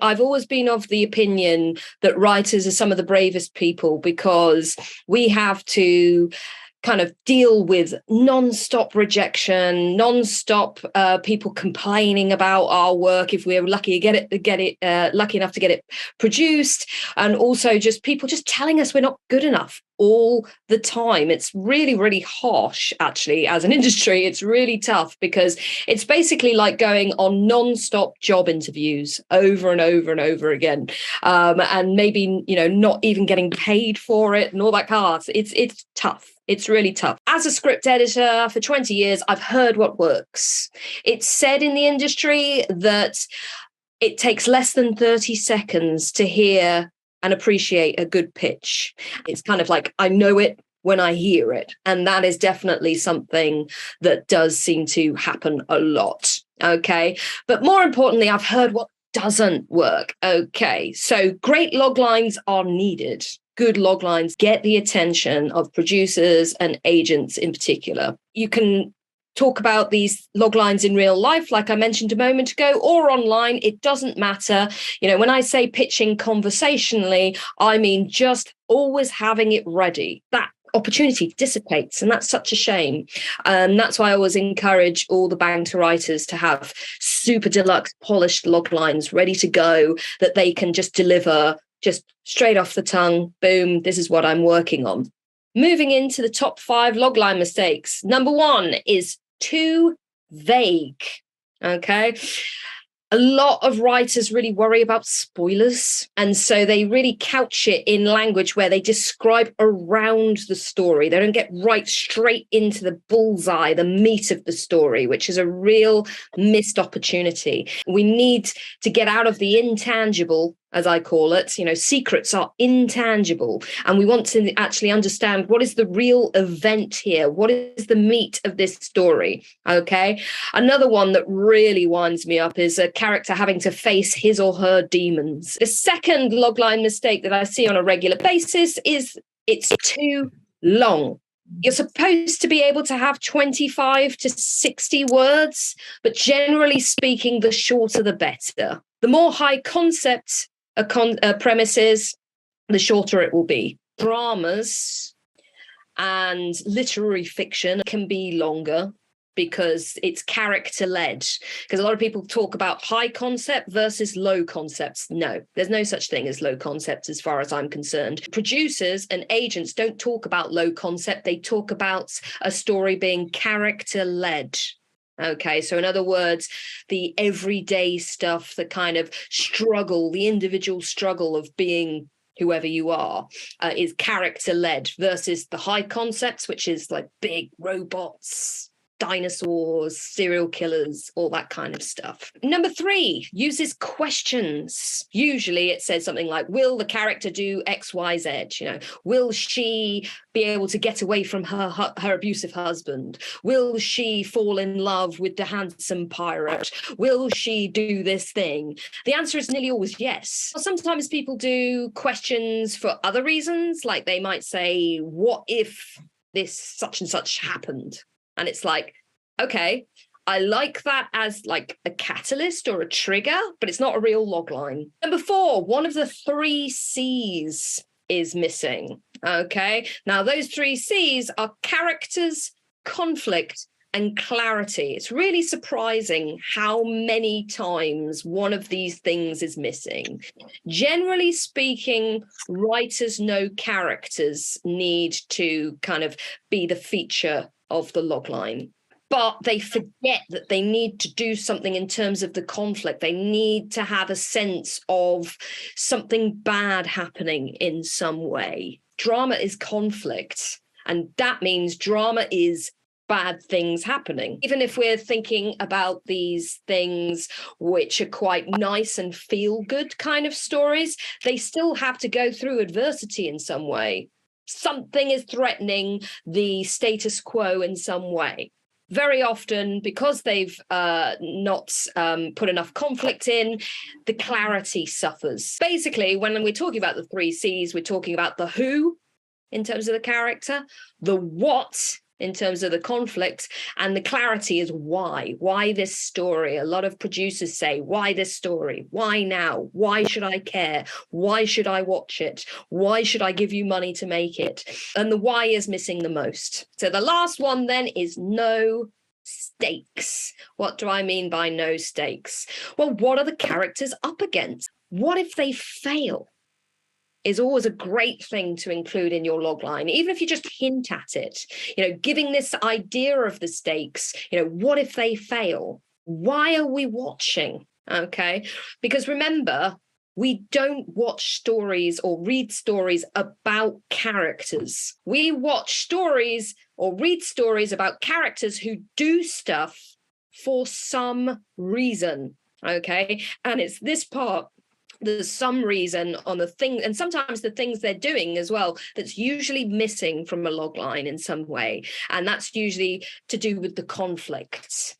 I've always been of the opinion that writers are some of the bravest people, because we have to kind of deal with non-stop rejection, non-stop people complaining about our work if we're lucky lucky enough to get it produced, and also just people just telling us we're not good enough all the time. It's really, really harsh, actually. As an industry, it's really tough, because it's basically like going on non-stop job interviews over and over and over again, and maybe not even getting paid for it and all that kind of stuff. It's tough. It's really tough. As a script editor for 20 years, I've heard what works. It's said in the industry that it takes less than 30 seconds to hear and appreciate a good pitch. It's kind of like, I know it when I hear it. And that is definitely something that does seem to happen a lot. Okay. But more importantly, I've heard what doesn't work. Okay. So great log lines are needed. Good log lines get the attention of producers and agents in particular. You can talk about these log lines in real life, like I mentioned a moment ago, or online. It doesn't matter. When I say pitching conversationally, I mean just always having it ready. That opportunity dissipates, and that's such a shame. That's why I always encourage all the banter writers to have super deluxe polished log lines ready to go, that they can just deliver just straight off the tongue. Boom, this is what I'm working on. Moving into the top 5 logline mistakes. Number 1 is too vague. Okay. A lot of writers really worry about spoilers. And so they really couch it in language where they describe around the story. They don't get right straight into the bullseye, the meat of the story, which is a real missed opportunity. We need to get out of the intangible, as I call it. Secrets are intangible, and we want to actually understand what is the real event here. What is the meat of this story? Okay. Another one that really winds me up is a character having to face his or her demons. The second logline mistake that I see on a regular basis is it's too long. You're supposed to be able to have 25 to 60 words, but generally speaking, the shorter the better. The more high concept a premise is, the shorter it will be. Dramas and literary fiction can be longer because it's character-led. Because a lot of people talk about high concept versus low concepts. No, there's no such thing as low concept as far as I'm concerned. Producers and agents don't talk about low concept. They talk about a story being character-led. Okay, so in other words, the everyday stuff, the kind of struggle, the individual struggle of being whoever you are, is character-led, versus the high concepts, which is like big robots, dinosaurs, serial killers, all that kind of stuff. Number 3 uses questions. Usually it says something like, will the character do X, Y, Z? Will she be able to get away from her abusive husband? Will she fall in love with the handsome pirate? Will she do this thing? The answer is nearly always yes. Sometimes people do questions for other reasons, like they might say, what if this such and such happened? And it's like, okay, I like that as like a catalyst or a trigger, but it's not a real logline. Number 4, one of the 3 C's is missing. Okay, now those 3 C's are characters, conflict, and clarity. It's really surprising how many times one of these things is missing. Generally speaking, writers know characters need to kind of be the feature of the logline, but they forget that they need to do something in terms of the conflict. They need to have a sense of something bad happening in some way. Drama is conflict, and that means drama is bad things happening. Even if we're thinking about these things which are quite nice and feel good kind of stories, they still have to go through adversity in some way. Something is threatening the status quo in some way. Very often, because they've not put enough conflict in, the clarity suffers. Basically, when we're talking about the 3 C's, we're talking about the who in terms of the character, the what in terms of the conflict, and the clarity is why this story. A lot of producers say, why this story, why now, why should I care, why should I watch it, why should I give you money to make it? And the why is missing the most. So the last one then is no stakes. What do I mean by no stakes? Well, what are the characters up against? What if they fail? Is always a great thing to include in your logline, even if you just hint at it, giving this idea of the stakes, what if they fail? Why are we watching? Okay. Because remember, we don't watch stories or read stories about characters. We watch stories or read stories about characters who do stuff for some reason. Okay. And it's this part, there's some reason on the thing, and sometimes the things they're doing as well, that's usually missing from a log line in some way. And that's usually to do with the conflicts.